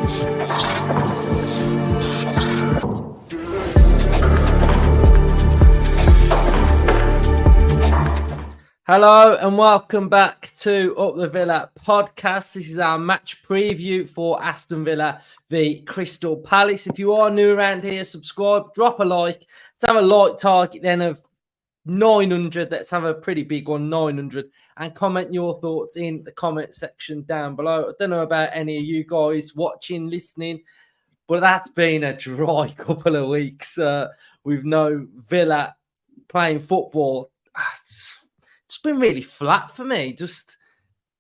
Hello and welcome back to Up the Villa podcast. This is our match preview for Aston Villa v Crystal Palace. If you are new around here, subscribe, drop a like. Let's have a like target then of 900. Let's have a pretty big one, 900. And comment your thoughts in the comment section down below. I don't know about any of you guys watching, listening, but that's been a dry couple of weeks with no Villa playing football. It's been really flat for me. Just,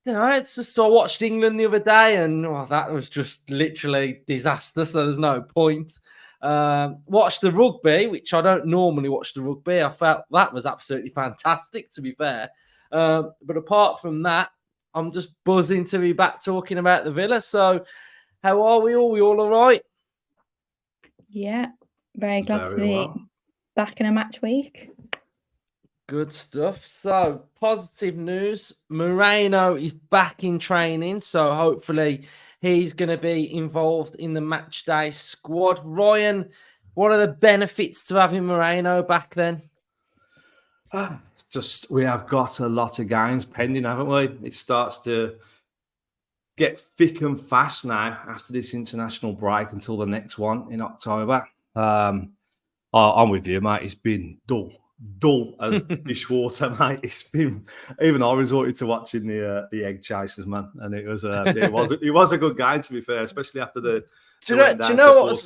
it's just I watched England the other day and that was just literally disaster. So there's no point. Watched the rugby, which I don't normally watch the rugby. I felt that was absolutely fantastic, to be fair. But apart from that, I'm just buzzing to be back talking about the Villa. So how are we all? We all right? Yeah, very glad to be back in a match week. Good stuff. So, positive news. Moreno is back in training. So, hopefully, he's going to be involved in the match day squad. Ryan, what are the benefits to having Moreno back then? We have got a lot of games pending, haven't we? It starts to get thick and fast now after this international break until the next one in October. I'm with you, mate. It's been dull as dishwater, mate. It's been, even I resorted to watching the egg chasers, man, and it was a good game, to be fair, especially after the. Do you know what was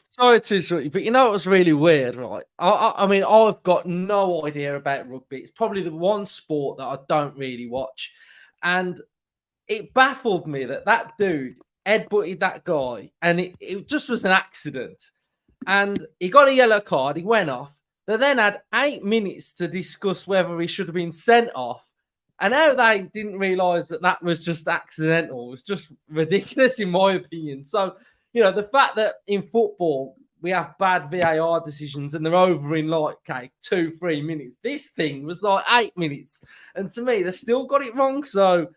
sorry to interrupt you, but you know what was really weird, right? I mean, I've got no idea about rugby. It's probably the one sport that I don't really watch, and it baffled me that dude headbutted that guy, and it just was an accident, and he got a yellow card. He went off. They then had 8 minutes to discuss whether he should have been sent off. And how they didn't realise that was just accidental was just ridiculous, in my opinion. So, the fact that in football we have bad VAR decisions and they're over in 2-3 minutes. This thing was 8 minutes. And to me, they still got it wrong. So,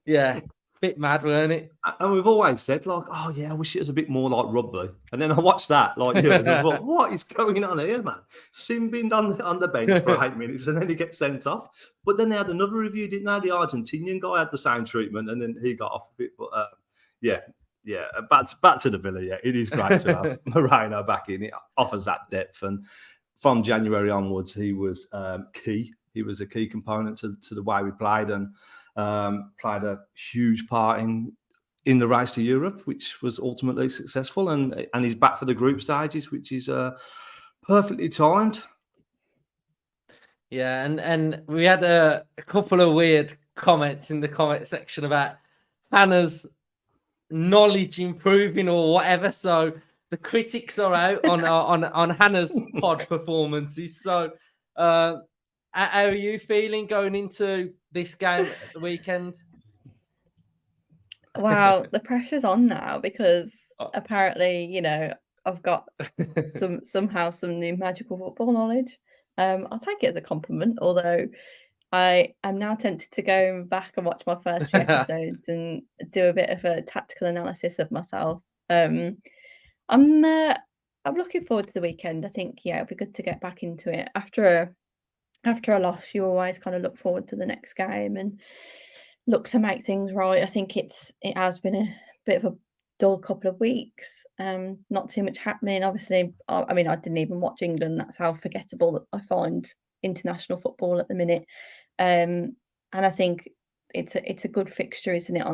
yeah. Bit mad, weren't it? And we've always said, I wish it was a bit more like rugby. And then I watched that, and I thought, what is going on here, man? Sim binned on the bench for 8 minutes and then he gets sent off. But then they had another review, didn't they? The Argentinian guy had the same treatment and then he got off of it. But back to the Villa. Yeah, it is great to have Moreno back in. It offers that depth. And from January onwards, he was key. He was a key component to the way we played and played a huge part in the race to Europe, which was ultimately successful, and he's back for the group stages, which is perfectly timed. Yeah, and we had a couple of weird comments in the comment section about Hannah's knowledge improving or whatever. So the critics are out on Hannah's pod performances. So how are you feeling going into this game at the weekend? Wow, the pressure's on now because apparently, I've got somehow some new magical football knowledge. I'll take it as a compliment, although I am now tempted to go back and watch my first few episodes and do a bit of a tactical analysis of myself. I'm looking forward to the weekend. I think, it'll be good to get back into it after a loss. You always kind of look forward to the next game and look to make things right. I think it has been a bit of a dull couple of weeks. Not too much happening. Obviously, I didn't even watch England. That's how forgettable that I find international football at the minute. And I think it's a good fixture, isn't it,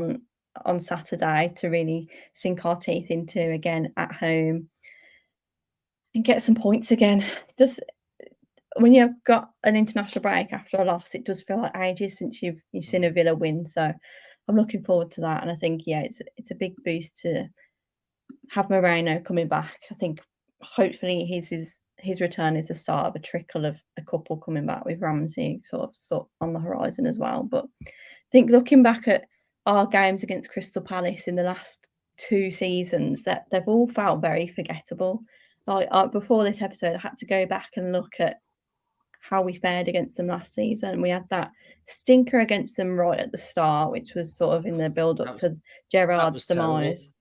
on Saturday to really sink our teeth into again at home and get some points again. When you've got an international break after a loss, it does feel like ages since you've seen a Villa win. So I'm looking forward to that. And I think, it's a big boost to have Moreno coming back. I think hopefully his return is the start of a trickle of a couple coming back with Ramsey sort of on the horizon as well. But I think looking back at our games against Crystal Palace in the last 2 seasons, that they've all felt very forgettable. Before this episode, I had to go back and look at how we fared against them last season. We had that stinker against them right at the start, which was sort of in the build-up to Gerrard's demise.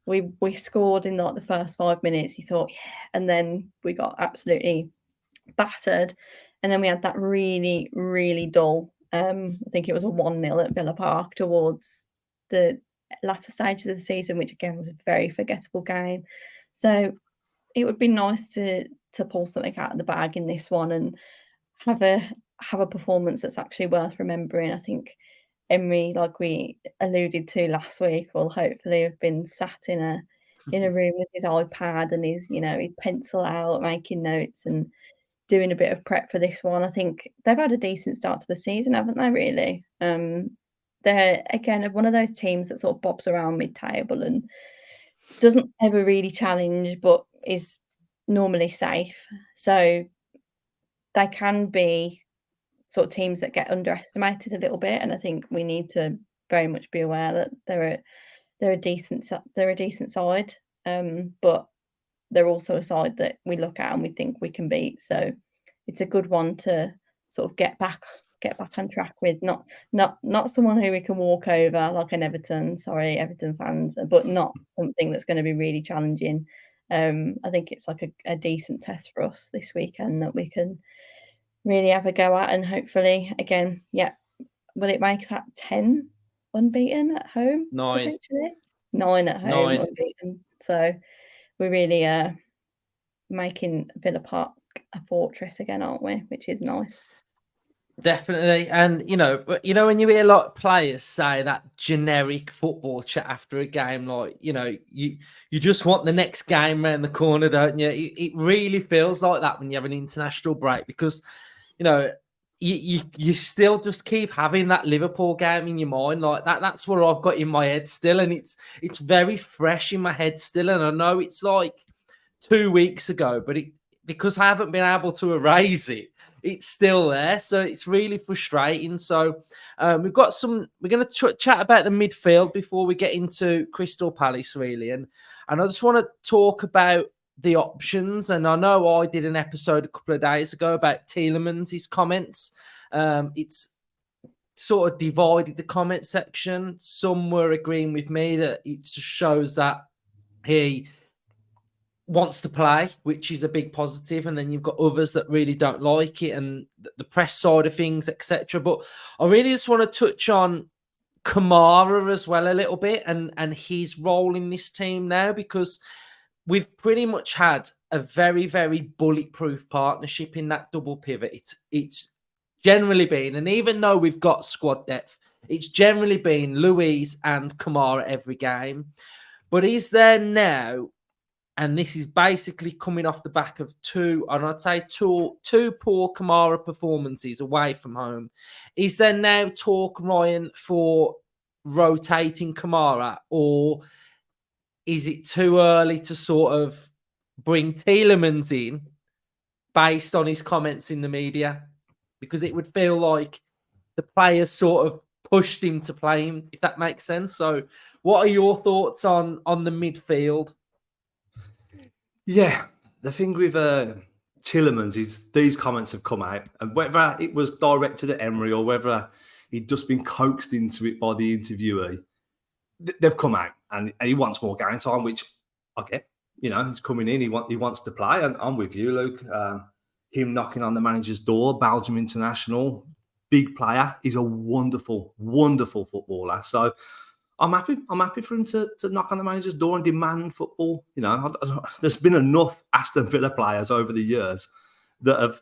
we scored in like the first 5 minutes. You thought, yeah, and then we got absolutely battered, and then we had that really, really dull. I think it was a 1-0 at Villa Park towards the latter stages of the season, which again was a very forgettable game. So it would be nice to pull something out of the bag in this one and have a performance that's actually worth remembering. I think Emery, like we alluded to last week, will hopefully have been sat in a room with his iPad and his pencil out, making notes and doing a bit of prep for this one. I think they've had a decent start to the season, haven't they, really? They're, again, one of those teams that sort of bobs around mid-table and doesn't ever really challenge, but is normally safe. So they can be sort of teams that get underestimated a little bit, and I think we need to very much be aware that they're a decent side, but they're also a side that we look at and we think we can beat. So it's a good one to sort of get back on track with. Not someone who we can walk over like an Everton. Sorry, Everton fans, but not something that's going to be really challenging. I think it's like a decent test for us this weekend that we can really have a go at, and hopefully, again, will it make that 10 unbeaten at home? 9. Potentially 9 at home 9. unbeaten. So we're really making Villa Park a fortress again, aren't we? Which is nice. Definitely. And when you hear a lot of players say that generic football chat after a game, like, you just want the next game around the corner, don't you? It really feels like that when you have an international break, because you still just keep having that Liverpool game in your mind, like that's what I've got in my head still, and it's very fresh in my head still. And I know it's like 2 weeks ago, but because I haven't been able to erase it, it's still there. So it's really frustrating. So we're going to chat about the midfield before we get into Crystal Palace, really. And I just want to talk about the options. And I know I did an episode a couple of days ago about Tielemans' comments. It's sort of divided the comment section. Some were agreeing with me that it just shows that he wants to play, which is a big positive, and then you've got others that really don't like it and the press side of things, etc. But I really just want to touch on Kamara as well a little bit and his role in this team now, because we've pretty much had a very, very bulletproof partnership in that double pivot. It's generally been, and even though we've got squad depth, it's generally been Luiz and Kamara every game. But is there now, and this is basically coming off the back of two poor Kamara performances away from home, is there now talk, Ryan, for rotating Kamara, or is it too early to sort of bring Tielemans in based on his comments in the media? Because it would feel like the players sort of pushed him to play him, if that makes sense. So what are your thoughts on the midfield? Yeah, the thing with Tielemans is these comments have come out, and whether it was directed at Emery or whether he'd just been coaxed into it by the interviewee, they've come out, and he wants more game time, which I get. He's coming in, he wants to play, and I'm with you, Luke. Him knocking on the manager's door, Belgium international, big player. He's a wonderful, wonderful footballer. So I'm happy for him to knock on the manager's door and demand football. There's been enough Aston Villa players over the years that are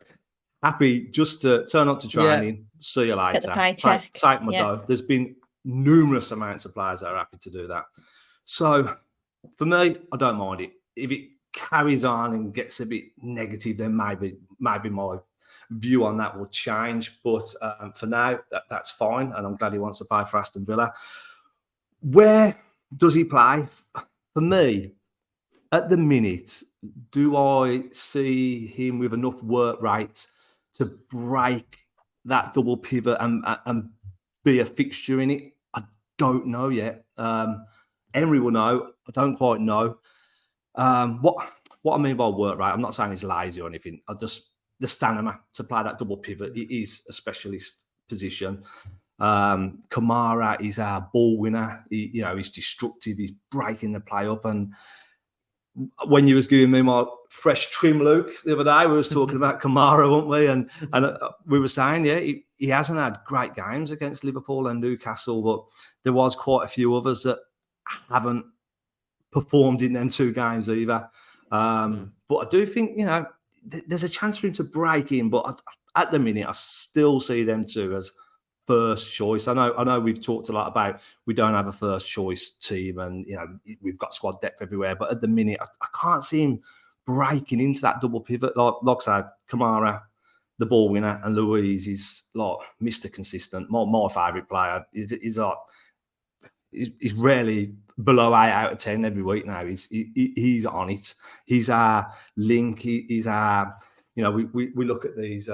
happy just to turn up to training, see you later, take my dough. There's been numerous amounts of players that are happy to do that. So for me, I don't mind it. If it carries on and gets a bit negative, then maybe my view on that will change. But for now, that's fine, and I'm glad he wants to play for Aston Villa. Where does he play? For me, at the minute, do I see him with enough work rate to break that double pivot and be a fixture in it? I don't know yet. Emery will know. I don't quite know. What I mean by work rate, I'm not saying he's lazy or anything. The stamina to play that double pivot, it is a specialist position. Kamara is our ball winner. He's destructive. He's breaking the play up. And when you was giving me my fresh trim look the other day, we was talking about Kamara, weren't we? And we were saying, he hasn't had great games against Liverpool and Newcastle, but there was quite a few others that haven't performed in them 2 games either. But I do think, there's a chance for him to break in, but at the minute, I still see them 2 as first choice. I know we've talked a lot about we don't have a first choice team, and we've got squad depth everywhere. But at the minute, I can't see him breaking into that double pivot. Like I said, Kamara, the ball winner, and Luiz is like Mr. Consistent. My favourite player. He's rarely below 8 out of 10 every week now. He's on it. He's our link. He's our, we look at these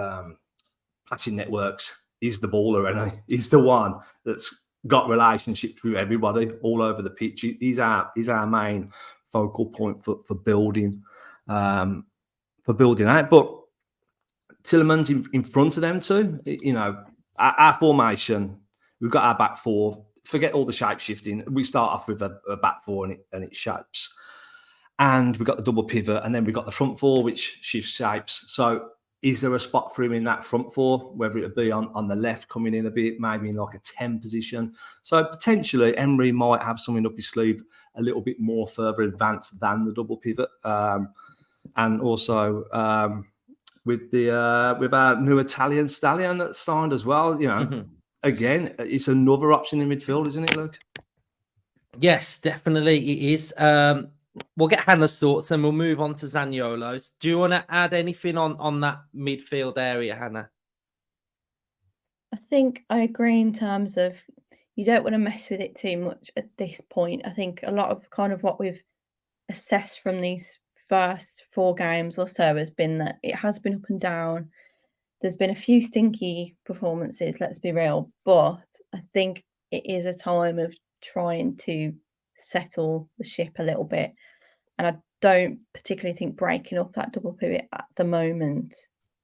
passing networks. He's the baller, and he's the one that's got relationships with everybody all over the pitch. He's our main focal point for building out. But Tielemans in front of them too. Our formation, we've got our back 4. Forget all the shape shifting. We start off with a back 4 and it shapes. And we've got the double pivot, and then we've got the front 4, which shifts shapes. So is there a spot for him in that front 4, whether it be on the left coming in a bit, maybe in like a 10 position? So potentially Emery might have something up his sleeve a little bit more further advanced than the double pivot. And also with our new Italian stallion that's signed as well, Again, it's another option in midfield, isn't it, Luke? Yes, definitely it is. We'll get Hannah's thoughts, and we'll move on to Zaniolo. Do you want to add anything on that midfield area, Hannah? I think I agree in terms of you don't want to mess with it too much at this point. I think a lot of kind of what we've assessed from these first 4 games or so has been that it has been up and down. There's been a few stinky performances, let's be real, but I think it is a time of trying to settle the ship a little bit. And I don't particularly think breaking up that double pivot at the moment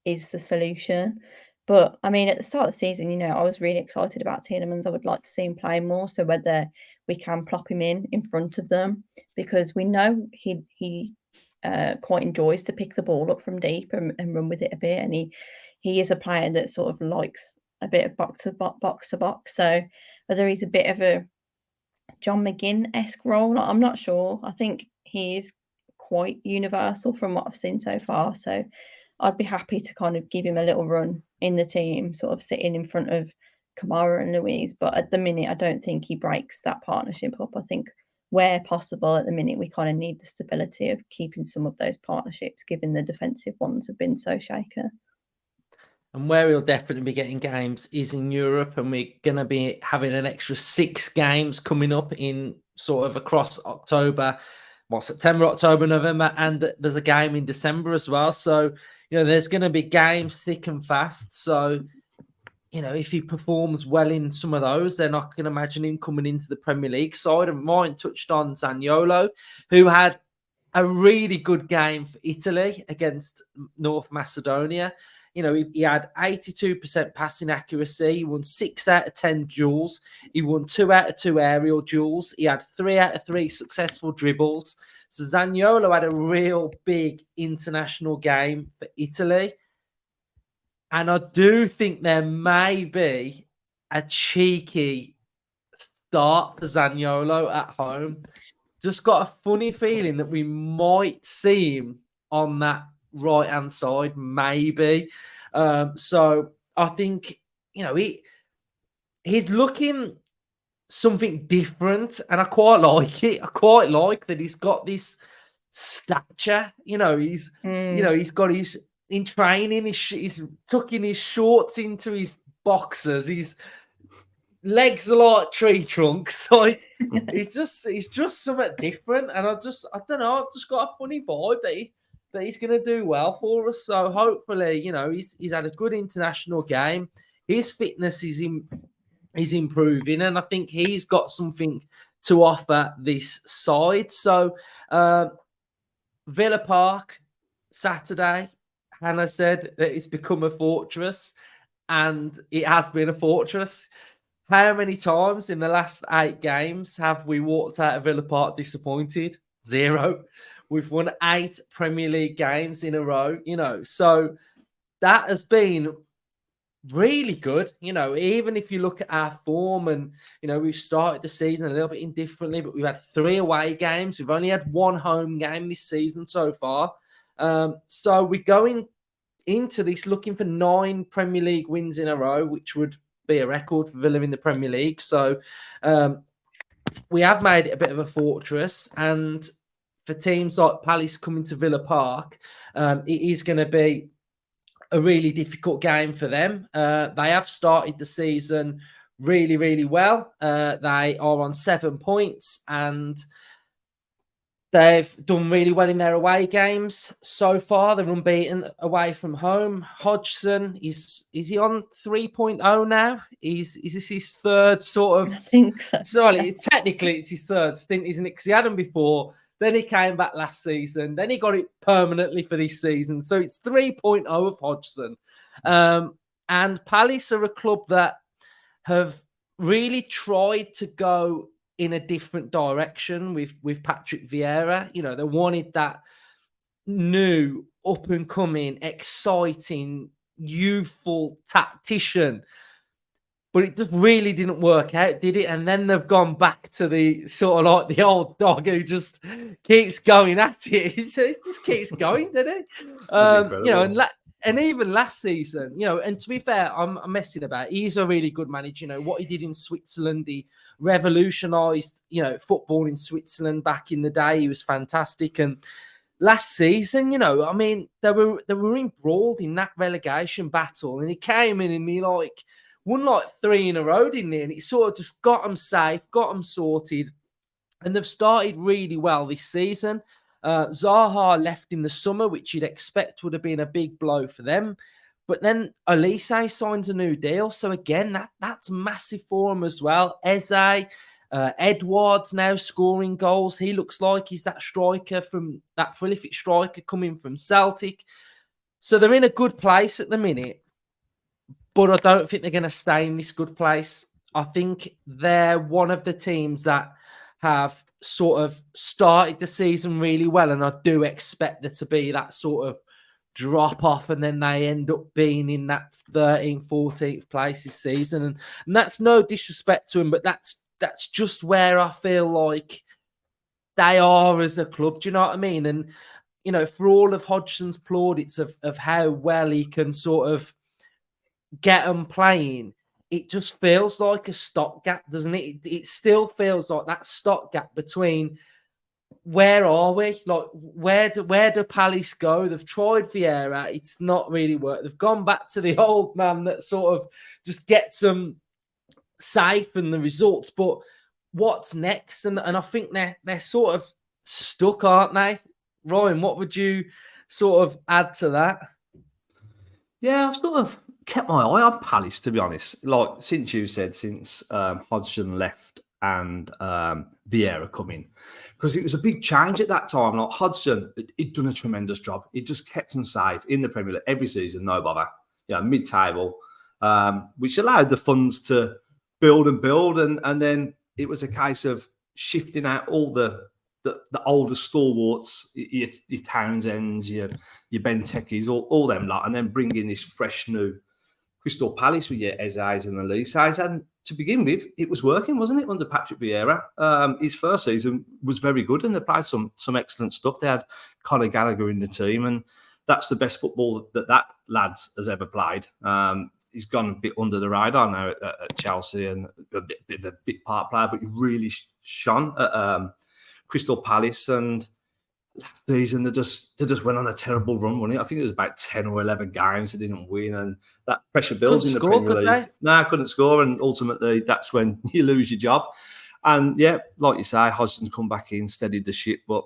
is the solution. But I mean, at the start of the season, I was really excited about Tielemans. I would like to see him play more. So whether we can plop him in front of them, because we know he quite enjoys to pick the ball up from deep and run with it a bit. And he is a player that sort of likes a bit of box to box. So whether he's a bit of a John McGinn-esque role, I'm not sure. I think he is quite universal from what I've seen so far. So I'd be happy to kind of give him a little run in the team, sort of sitting in front of Kamara and Luiz. But at the minute, I don't think he breaks that partnership up. I think where possible at the minute, we kind of need the stability of keeping some of those partnerships, given the defensive ones have been so shaken. And where he'll definitely be getting games is in Europe, and we're going to be having an extra 6 games coming up in sort of across September, October, November, and there's a game in December as well. So, there's going to be games thick and fast. So, if he performs well in some of those, then I can imagine him coming into the Premier League side. And Ryan touched on Zaniolo, who had a really good game for Italy against North Macedonia. He had 82% passing accuracy. He won 6 out of 10 duels. He won 2 out of 2 aerial duels. He had 3 out of 3 successful dribbles. So Zaniolo had a real big international game for Italy. And I do think there may be a cheeky start for Zaniolo at home. Just got a funny feeling that we might see him on that right-hand side, maybe. So I think, he's looking something different, and I quite like it. I quite like that he's got this stature. He's got his in training. He's tucking his shorts into his boxers. His legs are like tree trunks. Like he's just something different, and I don't know. I've just got a funny vibe that he's going to do well for us. So hopefully, he's had a good international game. His fitness is improving, and I think he's got something to offer this side. So Villa Park, Saturday, Hannah said that it's become a fortress, and it has been a fortress. how many times in the last 8 games have we walked out of Villa Park disappointed? 0. We've won 8 Premier League games in a row, so that has been really good. Even if you look at our form and, we've started the season a little bit indifferently, but we've had 3 away games. We've only had 1 home game this season so far. So we're going into this looking for 9 Premier League wins in a row, which would be a record for Villa in the Premier League. So we have made it a bit of a fortress, and for teams like Palace coming to Villa Park, it is going to be a really difficult game for them. They have started the season really, really well. They are on 7 points, and they've done really well in their away games so far. They're unbeaten away from home. Hodgson, is he on 3.0 now? Is this his third sort of? I think so. Sorry, technically it's his third stint, isn't it? Because he had him before. Then he came back last season. Then he got it permanently for this season. So it's 3.0 of Hodgson. And Palace are a club that have really tried to go in a different direction with Patrick Vieira. They wanted that new, up-and-coming, exciting, youthful tactician. But it just really didn't work out, did it? And then they've gone back to the sort of like the old dog who just keeps going at it. He just keeps going, doesn't he? And even last season, and to be fair, I'm messing about. He's a really good manager. What he did in Switzerland, he revolutionised, football in Switzerland back in the day. He was fantastic. And last season, they were embroiled in that relegation battle, and he came in and he won 3 in a row, didn't he? And it sort of just got them safe, got them sorted. And they've started really well this season. Zaha left in the summer, which you'd expect would have been a big blow for them. But then Elise signs a new deal. So again, that's massive for him as well. Eze, Edwards now scoring goals. He looks like he's that prolific striker coming from Celtic. So they're in a good place at the minute. But I don't think they're going to stay in this good place. I think they're one of the teams that have sort of started the season really well. And I do expect there to be that sort of drop off, and then they end up being in that 13th, 14th place this season. And that's no disrespect to them, but that's just where I feel like they are as a club. Do you know what I mean? And, for all of Hodgson's plaudits of how well he can sort of get them playing, it just feels like a stopgap, doesn't it? It still feels like that stopgap between where are we? Like, where do Palace go? They've tried Vieira. It's not really worked. They've gone back to the old man that sort of just gets them safe and the results. But what's next? And I think they're sort of stuck, aren't they? Ryan, what would you sort of add to that? Yeah, I've sort of kept my eye on Palace, to be honest. Like, since Hodgson left and Vieira come in, because it was a big change at that time. Like, Hodgson, he'd done a tremendous job. He just kept them safe in the Premier League every season, no bother. Mid-table, which allowed the funds to build, and then it was a case of shifting out all the older stalwarts, your Townsends, your Bentekis, all them lot, and then bring in this fresh new Crystal Palace with your Ezes and Elises. And to begin with, it was working, wasn't it, under Patrick Vieira? His first season was very good, and they played some excellent stuff. They had Conor Gallagher in the team, and that's the best football that lad has ever played. He's gone a bit under the radar now at Chelsea, and a bit of a bit part player, but he really shone at Crystal Palace. And last season they just went on a terrible run, wasn't it? I think it was about 10 or 11 games they didn't win, and that pressure builds in the Premier League. No, couldn't score, and ultimately that's when you lose your job. And yeah, like you say, Hodgson's come back in, steadied the ship, but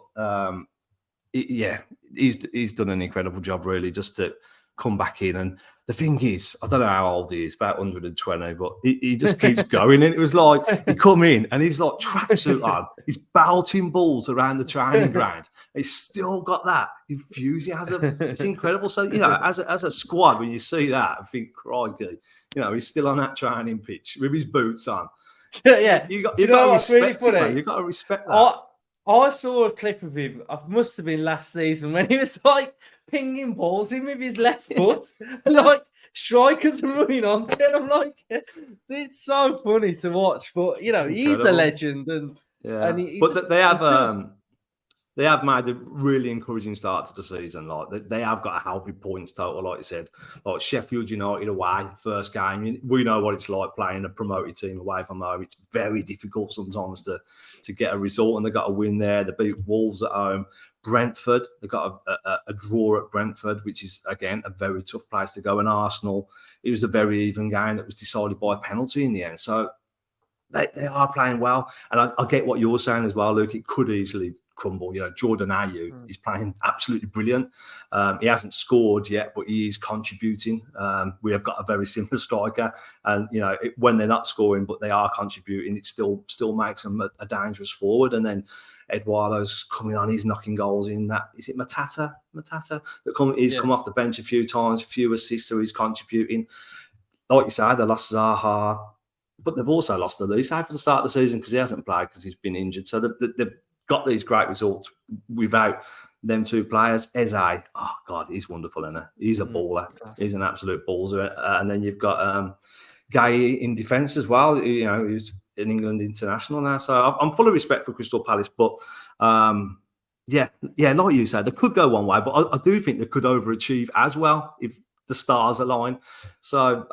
he's done an incredible job, really, just to come back in. And the thing is, I don't know how old he is, about 120, but he just keeps going. And it was like, he come in and he's like tracksuit on, he's belting balls around the training ground. He's still got that enthusiasm. It's incredible. So, you know, as a squad, when you see that, I think, crikey, you know, he's still on that training pitch with his boots on. Yeah, you got to respect it, man. You got to respect that. I saw a clip of him. It must have been last season when he was like pinging balls in with his left foot, and like strikers are running onto it. I'm like, it's so funny to watch. But you know, he's a legend, and they have made a really encouraging start to the season. Like they have got a healthy points total, like you said. Like Sheffield United away, first game. We know what it's like playing a promoted team away from home. It's very difficult sometimes to get a result, and they got a win there. They beat Wolves at home. Brentford, they got a draw at Brentford, which is again a very tough place to go. And Arsenal, it was a very even game that was decided by a penalty in the end. So they are playing well, and I get what you're saying as well, Luke. It could easily crumble. You know, Jordan Ayew is playing absolutely brilliant. He hasn't scored yet, but he is contributing. We have got a very similar striker, and you know, when they're not scoring but they are contributing, it still makes them a dangerous forward. And then Eduardo's coming on, he's knocking goals in. That is it, Matata that he's come off the bench a few times, few assists, so he's contributing. Like you said, they lost Zaha, but they've also lost Elise for the start of the season because he hasn't played because he's been injured. So they've got these great results without them two players. Eze, oh God, he's wonderful, isn't he? He's a baller. He's an absolute baller. And then you've got Gay in defence as well. You know, he's an England international now. So I'm full of respect for Crystal Palace. But yeah, like you said, they could go one way, but I do think they could overachieve as well if the stars align. So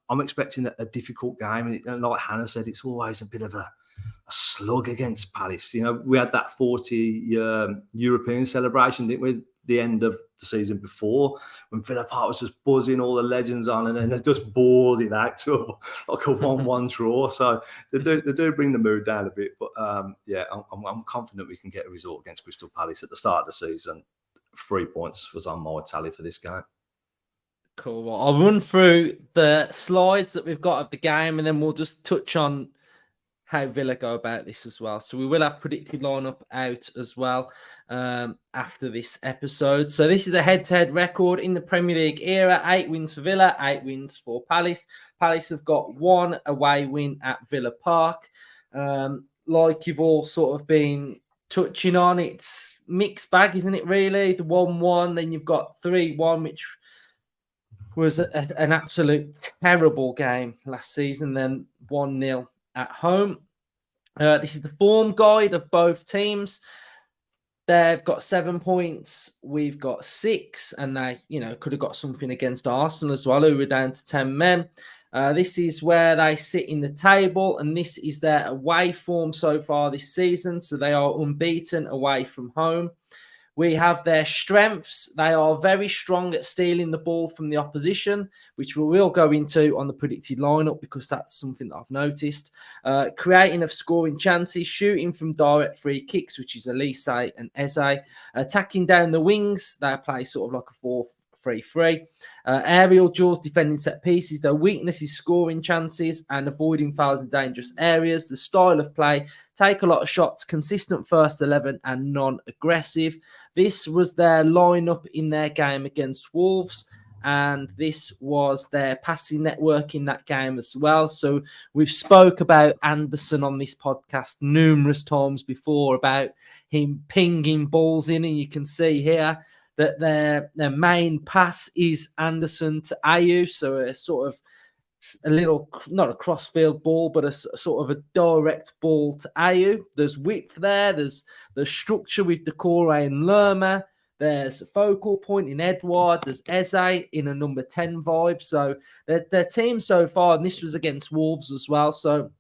I'm expecting a difficult game. And like Hannah said, it's always a bit of a slug against Palace. You know, we had that 40 European celebration, didn't we? The end of the season before, when Villa Park was just buzzing all the legends on, and then they're just bored it out to like a 1-1 draw. So they do bring the mood down a bit. But I'm confident we can get a result against Crystal Palace at the start of the season. 3 points was on my tally for this game. Cool. Well, I'll run through the slides that we've got of the game, and then we'll just touch on how Villa go about this as well. So we will have predicted lineup out as well after this episode. So this is the head-to-head record in the Premier League era. 8 wins for Villa, 8 wins for Palace. Palace have got 1 away win at Villa Park. Like you've all sort of been touching on, it's mixed bag, isn't it, really? The 1-1, then you've got 3-1, which was an absolute terrible game last season, then 1-0 at home. This is the form guide of both teams. They've got 7 points. We've got 6, and they, could have got something against Arsenal as well, who were down to 10 men. This is where they sit in the table, and this is their away form so far this season. So they are unbeaten away from home. We have their strengths. They are very strong at stealing the ball from the opposition, which we will go into on the predicted lineup because that's something that I've noticed. Creating of scoring chances, shooting from direct free kicks, which is Elise and Eze. Attacking down the wings, they play sort of like a 4-3-3. Aerial duels, defending set pieces. Their weakness is scoring chances and avoiding fouls in dangerous areas. The style of play, take a lot of shots, consistent first 11 and non-aggressive. This was their lineup in their game against Wolves, and this was their passing network in that game as well. So we've spoke about Anderson on this podcast numerous times before about him pinging balls in, and you can see here that their main pass is Anderson to Ayew, so a sort of a little, not a cross-field ball, but a sort of a direct ball to Ayew. There's width there. There's the structure with Decore and Lerma. There's a focal point in Edouard. There's Eze in a number 10 vibe. So their team so far, and this was against Wolves as well, so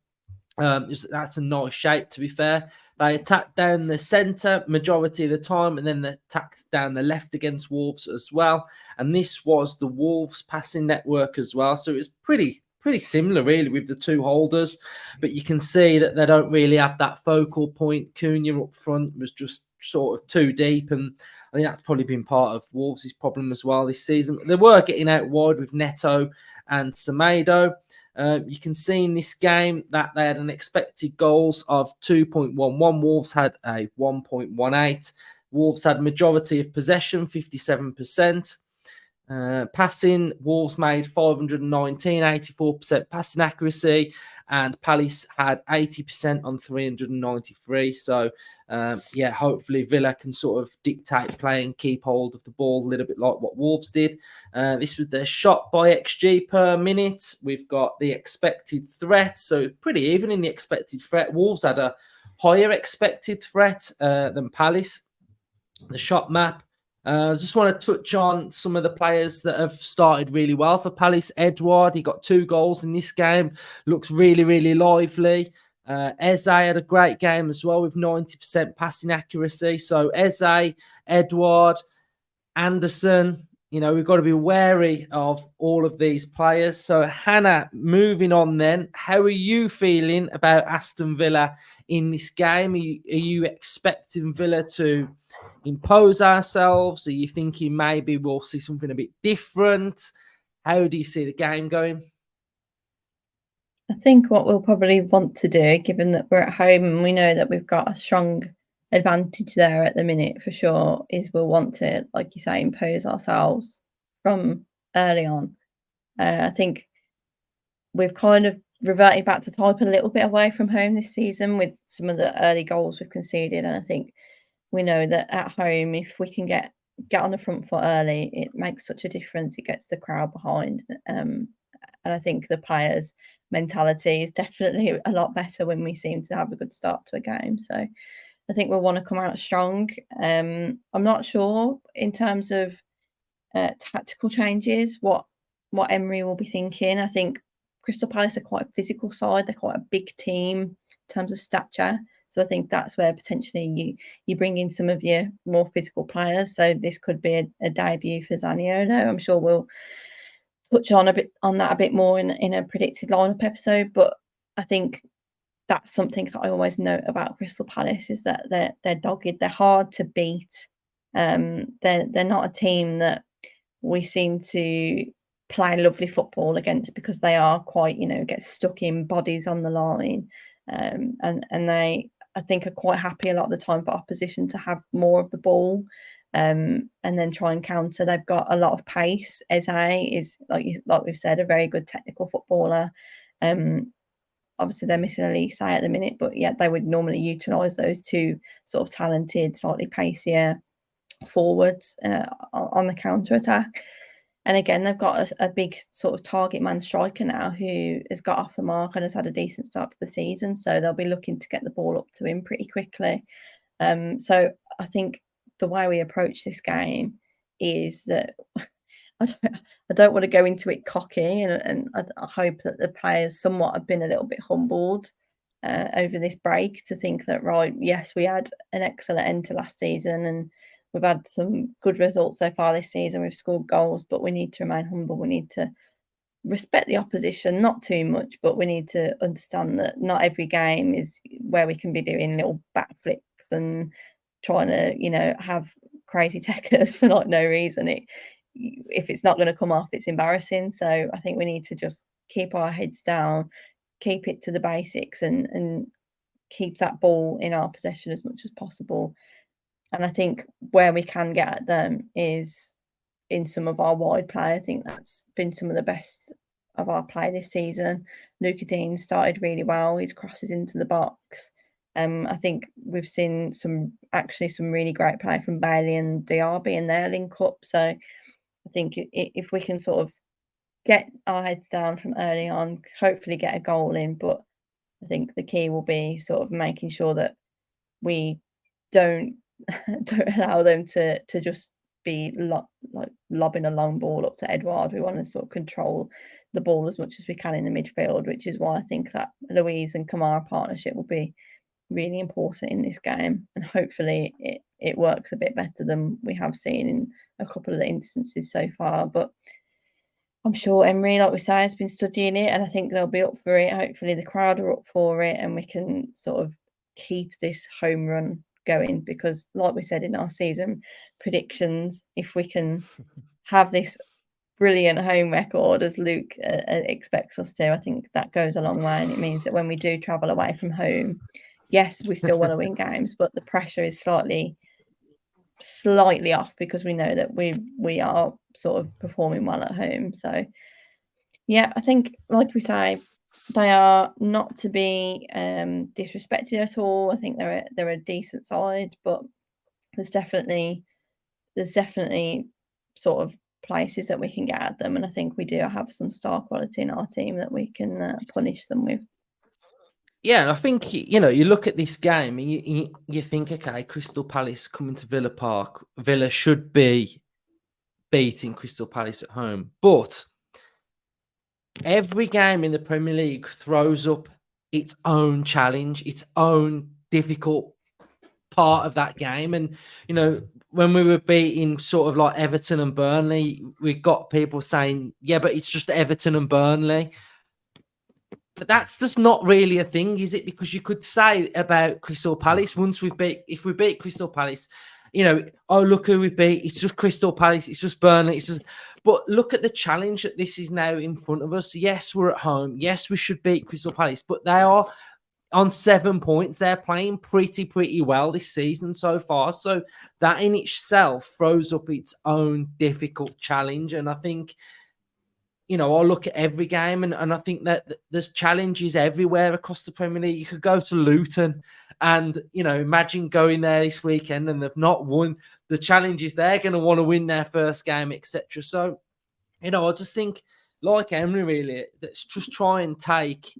that's a nice shape, to be fair. They attacked down the centre majority of the time, and then they attacked down the left against Wolves as well. And this was the Wolves passing network as well. So it was pretty pretty similar, really, with the two holders. But you can see that they don't really have that focal point. Cunha up front was just sort of too deep, and I think that's probably been part of Wolves' problem as well this season. They were getting out wide with Neto and Semedo. You can see in this game that they had an expected goals of 2.11. Wolves had a 1.18. Wolves had majority of possession, 57%. Passing, Wolves made 519, 84% passing accuracy, and Palace had 80% on 393. So, hopefully Villa can sort of dictate play and keep hold of the ball a little bit like what Wolves did. This was their shot by XG per minute. We've got the expected threat, so pretty even in the expected threat. Wolves had a higher expected threat than Palace. The shot map. I just want to touch on some of the players that have started really well for Palace. Edouard, he got 2 goals in this game. Looks really, really lively. Eze had a great game as well with 90% passing accuracy. So Eze, Edouard, Anderson, we've got to be wary of all of these players. So Hannah, moving on then, how are you feeling about Aston Villa in this game? Are you expecting Villa to impose ourselves? Are you thinking maybe we'll see something a bit different? How do you see the game going? I think what we'll probably want to do, given that we're at home and we know that we've got a strong advantage there at the minute for sure, is we'll want to, like you say, impose ourselves from early on. I think we've kind of reverted back to type a little bit away from home this season with some of the early goals we've conceded, and I think we know that at home, if we can get on the front foot early, it makes such a difference. It gets the crowd behind, and I think the players' mentality is definitely a lot better when we seem to have a good start to a game. So I think we'll want to come out strong. I'm not sure in terms of tactical changes what Emery will be thinking. I think Crystal Palace are quite a physical side. They're quite a big team in terms of stature. So I think that's where potentially you bring in some of your more physical players. So this could be a debut for Zaniolo. I'm sure we'll touch on that a bit more in a predicted lineup episode. But I think that's something that I always note about Crystal Palace is that they're dogged. They're hard to beat. They're not a team that we seem to play lovely football against because they are quite, get stuck in, bodies on the line. And they, I think, are quite happy a lot of the time for opposition to have more of the ball and then try and counter. They've got a lot of pace. Eze is, like we've said, a very good technical footballer. Obviously, they're missing Elise at the minute, but yeah, they would normally utilise those two sort of talented, slightly pacier forwards on the counter-attack. And again, they've got a big sort of target man striker now who has got off the mark and has had a decent start to the season. So they'll be looking to get the ball up to him pretty quickly. So I think the way we approach this game is that I don't want to go into it cocky, and I hope that the players somewhat have been a little bit humbled over this break to think that, right, yes, we had an excellent end to last season and we've had some good results so far this season. We've scored goals, but we need to remain humble. We need to respect the opposition, not too much, but we need to understand that not every game is where we can be doing little backflips and trying to, have crazy techers for like no reason. If it's not going to come off, it's embarrassing. So I think we need to just keep our heads down, keep it to the basics and keep that ball in our possession as much as possible. And I think where we can get at them is in some of our wide play. I think that's been some of the best of our play this season. Luca Dean started really well. His crosses into the box. I think we've seen some really great play from Bailey and Diaby in their link up. So I think if we can sort of get our heads down from early on, hopefully get a goal in. But I think the key will be sort of making sure that we don't allow them to just be lobbing a long ball up to Edouard. We want to sort of control the ball as much as we can in the midfield, which is why I think that Louise and Kamara partnership will be really important in this game, and hopefully it works a bit better than we have seen in a couple of the instances so far. But I'm sure Emery, like we say, has been studying it, and I think they'll be up for it. Hopefully the crowd are up for it, and we can sort of keep this home run going, because like we said in our season predictions, if we can have this brilliant home record as Luke expects us to, I think that goes a long way, and it means that when we do travel away from home, yes, we still want to win games, but the pressure is slightly off, because we know that we are sort of performing well at home. So yeah, I think, like we say, they are not to be disrespected at all. I think they're a decent side, but there's definitely sort of places that we can get at them, and I think we do have some star quality in our team that we can punish them with. Yeah, I think, you know, you look at this game and you think, okay, Crystal Palace coming to Villa Park. Villa should be beating Crystal Palace at home. But every game in the Premier League throws up its own challenge, its own difficult part of that game. And, you know, when we were beating sort of like Everton and Burnley, we got people saying, yeah, but it's just Everton and Burnley. But that's just not really a thing, is it? Because you could say about Crystal Palace, if we beat Crystal Palace, you know, oh, look who we beat. It's just Crystal Palace. It's just Burnley. But look at the challenge that this is now in front of us. Yes, we're at home. Yes, we should beat Crystal Palace, but they are on 7 points. They're playing pretty well this season so far. So that in itself throws up its own difficult challenge. And I think, you know, I look at every game and I think that there's challenges everywhere across the Premier League. You could go to Luton and, you know, imagine going there this weekend and they've not won. The challenges, they're going to want to win their first game, etc. So, you know, I just think, like Emery, really, let's just try and take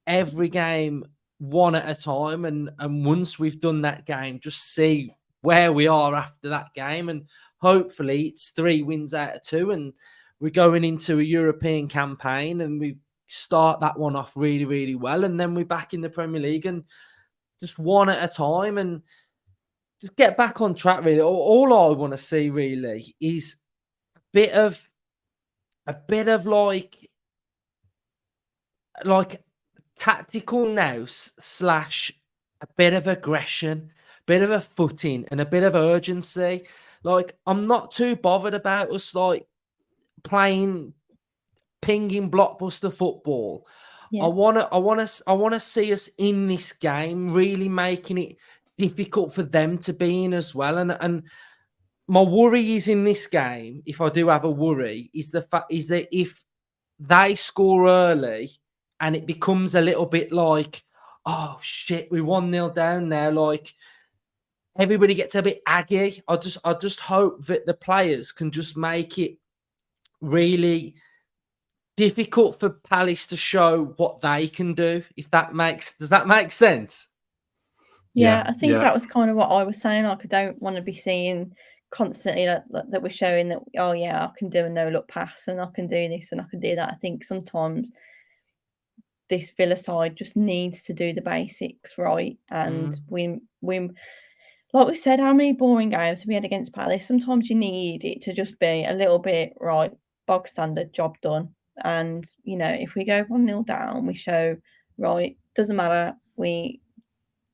every game one at a time. And once we've done that game, just see where we are after that game. And hopefully it's 3 wins out of 2. And we're going into a European campaign and we start that one off really well. And then we're back in the Premier League and just one at a time and just get back on track, really. All I want to see, really, is a bit of like tactical nous / a bit of aggression, bit of a footing and a bit of urgency. Like, I'm not too bothered about us, like, playing pinging blockbuster football. Yeah. I want to see us in this game, really making it difficult for them to be in as well. And my worry is in this game, if I do have a worry, is the fact is that if they score early and it becomes a little bit like, oh shit, we 1-0 down there, like everybody gets a bit aggy. I just hope that the players can just make it really difficult for Palace to show what they can do. Does that make sense? Yeah, I think that was kind of what I was saying. Like, I don't want to be seeing constantly that we're showing that, oh yeah, I can do a no-look pass and I can do this and I can do that. I think sometimes this Villa side just needs to do the basics right. And we like we said, how many boring games we had against Palace? Sometimes you need it to just be a little bit, right, bog standard, job done. And, you know, if we go 1-0 down, we show, right, doesn't matter, we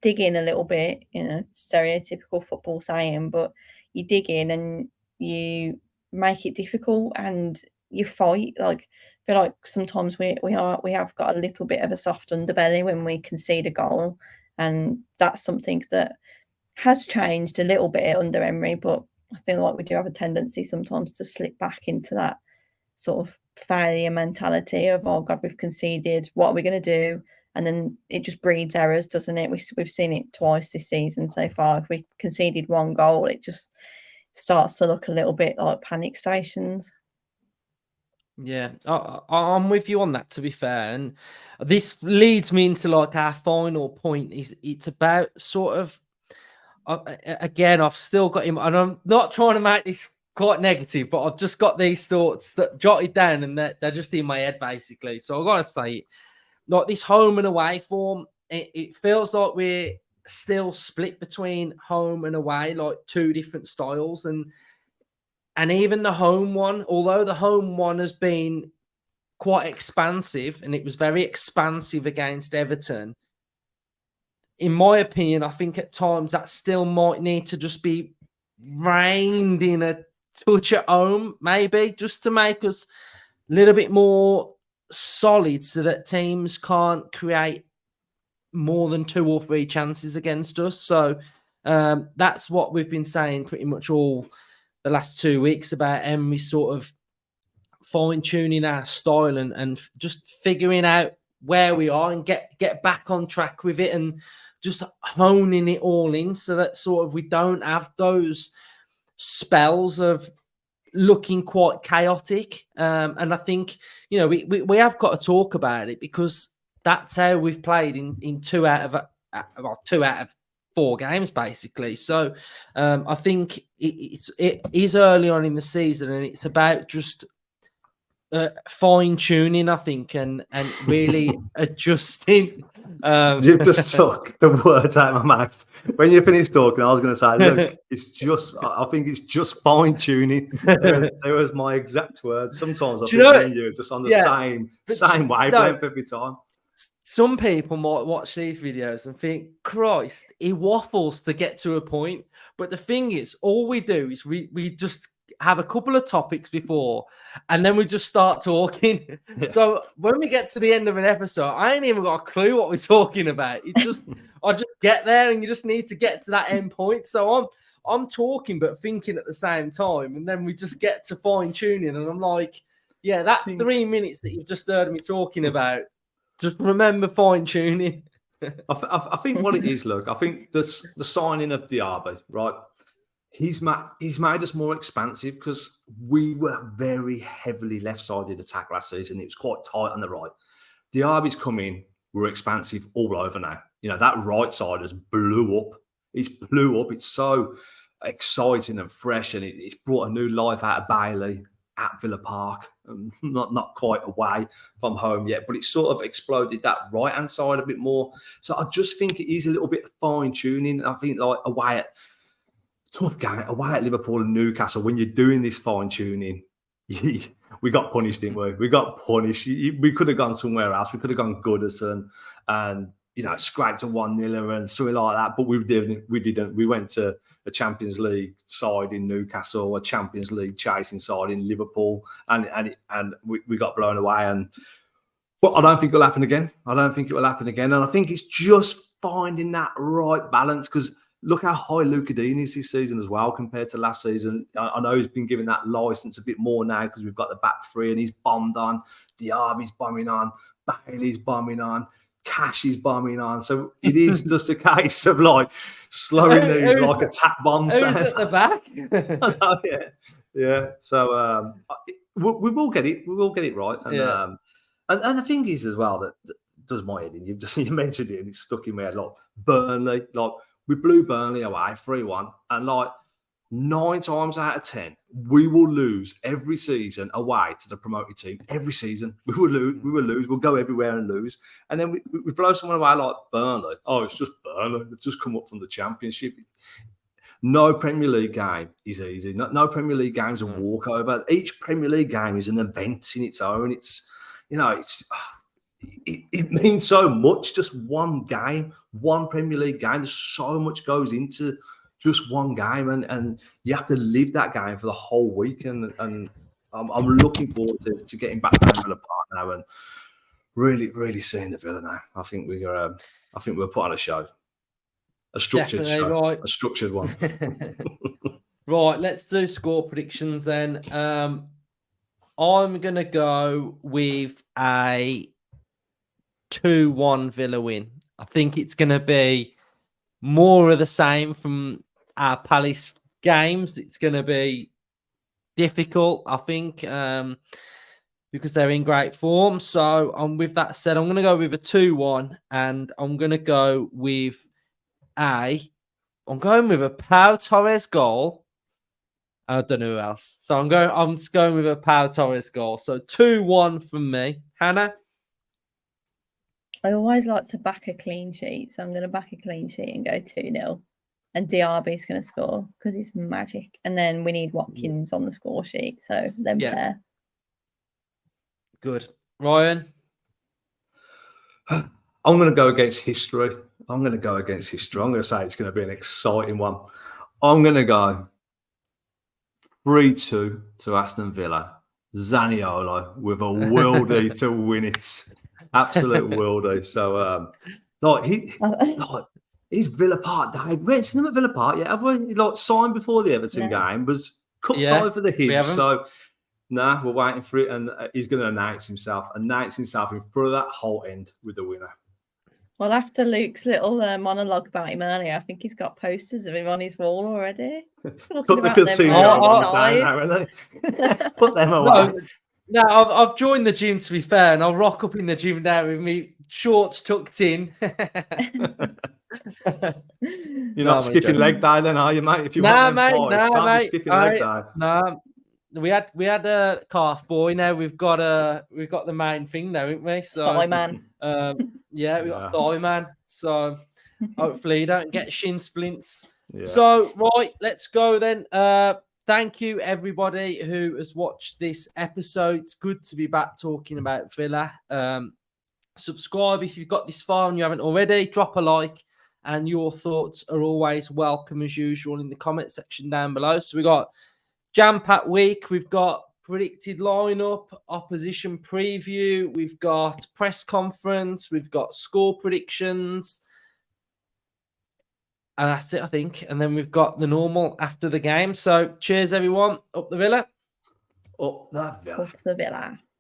dig in a little bit, you know, stereotypical football saying, but you dig in and you make it difficult and you fight. Like, I feel like sometimes we have got a little bit of a soft underbelly when we concede a goal, and that's something that has changed a little bit under Emery, but I feel like we do have a tendency sometimes to slip back into that sort of failure mentality of, oh God, we've conceded, what are we going to do? And then it just breeds errors, doesn't it? We've seen it twice this season so far. If we conceded 1 goal, it just starts to look a little bit like panic stations. Yeah, I'm with you on that, to be fair. And this leads me into like our final point. It's about sort of, again, I've still got him, and I'm not trying to make this quite negative, but I've just got these thoughts that jotted down and they're just in my head, basically. So I've got to say it. Like, this home and away form, it feels like we're still split between home and away, like 2 different styles. And And even the home one, although the home one has been quite expansive, and it was very expansive against Everton, in my opinion, I think at times that still might need to just be reined in a touch at home, maybe, just to make us a little bit more solid so that teams can't create more than 2 or 3 chances against us. So that's what we've been saying pretty much all the last 2 weeks about Emery sort of fine-tuning our style and just figuring out where we are and get back on track with it and just honing it all in so that sort of we don't have those spells of looking quite chaotic. And I think, you know, we have got to talk about it because that's how we've played in 2 out of 4 games, basically. So I think it is early on in the season, and it's about just fine tuning, I think, and really adjusting. You just took the words out of my mouth. When you finished talking, I was going to say, look, I think it's just fine tuning. There was my exact words. Sometimes I think me and you are just on the same wavelength every time. Some people might watch these videos and think, Christ, he waffles to get to a point. But the thing is, all we do is we just have a couple of topics before, and then we just start talking. Yeah. So when we get to the end of an episode, I ain't even got a clue what we're talking about. I just get there, and you just need to get to that end point. So I'm talking but thinking at the same time, and then we just get to fine tuning, and I'm like, yeah, that 3 minutes that you've just heard me talking about, just remember fine tuning. I think what it is, look, I think the signing of Diaby, right? He's made us more expansive because we were very heavily left-sided attack last season. It was quite tight on the right. Diaby's come in, we're expansive all over now. You know, that right side has blew up. It's blew up. It's so exciting and fresh, and it's brought a new life out of Bailey at Villa Park. Not quite away from home yet, but it's sort of exploded that right-hand side a bit more. So I just think it is a little bit of fine-tuning. I think like tough game away at Liverpool and Newcastle. When you're doing this fine tuning, we got punished, didn't we? We got punished. We could have gone somewhere else. We could have gone Goodison and scraped a 1-0 and something like that. But we didn't. We went to a Champions League side in Newcastle, a Champions League chasing side in Liverpool, and we got blown away. But I don't think it'll happen again. And I think it's just finding that right balance because. Look how high Luca Dean is this season as well compared to last season. I know he's been given that license a bit more now because we've got the back three and he's bombed on. Diaby's bombing on. Bailey's bombing on. Cash is bombing on. So it is just a case of like slowing these like attack bombs down. Who's at the back? Yeah. So we will get it. We will get it right. And and the thing is as well that does my head in. You mentioned it and it's stuck in my head. Like Burnley, we blew Burnley away 3-1, and like 9 times out of 10, we will lose every season away to the promoted team. Every season, we will lose. We'll go everywhere and lose, and then we blow someone away like Burnley. Oh, it's just Burnley. They've just come up from the Championship. No Premier League game is easy. No Premier League game is a walkover. Each Premier League game is an event in its own. It means so much, just one game, one Premier League game. There's so much goes into just one game, and you have to live that game for the whole week. And I'm looking forward to getting back down to the park now and really seeing the Villa now. I think we're put on a show, a structured show, right. A structured one. Right, let's do score predictions then. I'm gonna go with a 2-1 Villa win. I think it's going to be more of the same from our Palace games. It's going to be difficult, I think, because they're in great form. So, with that said, I'm going to go with a 2-1, and I'm going to go with a Pau Torres goal. I don't know who else. So I'm just going with a Pau Torres goal. So 2-1 from me. Hannah? I always like to back a clean sheet, so I'm going to back a clean sheet and go 2-0. and Diaby's going to score because he's magic. And then we need Watkins on the score sheet. So them pair. Good. Ryan? I'm going to go against history. I'm going to say it's going to be an exciting one. I'm going to go 3-2 to Aston Villa. Zaniolo with a worldie to win it. Absolute worldie. So, he's Villa Park died. We haven't seen him at Villa Park yet, have we? He signed before the Everton game, was cut tie for the Hibs. So, we're waiting for it, and he's going to announce himself in front of that whole end with the winner. Well, after Luke's little monologue about him earlier, I think he's got posters of him on his wall already. Put the Coutinho ones down now, haven't Put them away. No, I've joined the gym, to be fair, and I'll rock up in the gym now with me shorts tucked in. You're not skipping leg day then, are you, mate? If you want them pies, can't be skipping leg day. No, we had a calf boy. Now we've got the main thing now, haven't we? So thigh man. We got thigh man. So hopefully you don't get shin splints. Yeah. So right, let's go then. Thank you everybody who has watched this episode. It's good to be back talking about Villa. Subscribe if you've got this far and you haven't already. Drop a like, and your thoughts are always welcome as usual in the comment section down below. So we got jam-packed week. We've got predicted lineup, opposition preview. We've got press conference. We've got score predictions. And that's it, I think. And then we've got the normal after the game. So cheers, everyone. Up the Villa. Up the Villa. Up the Villa.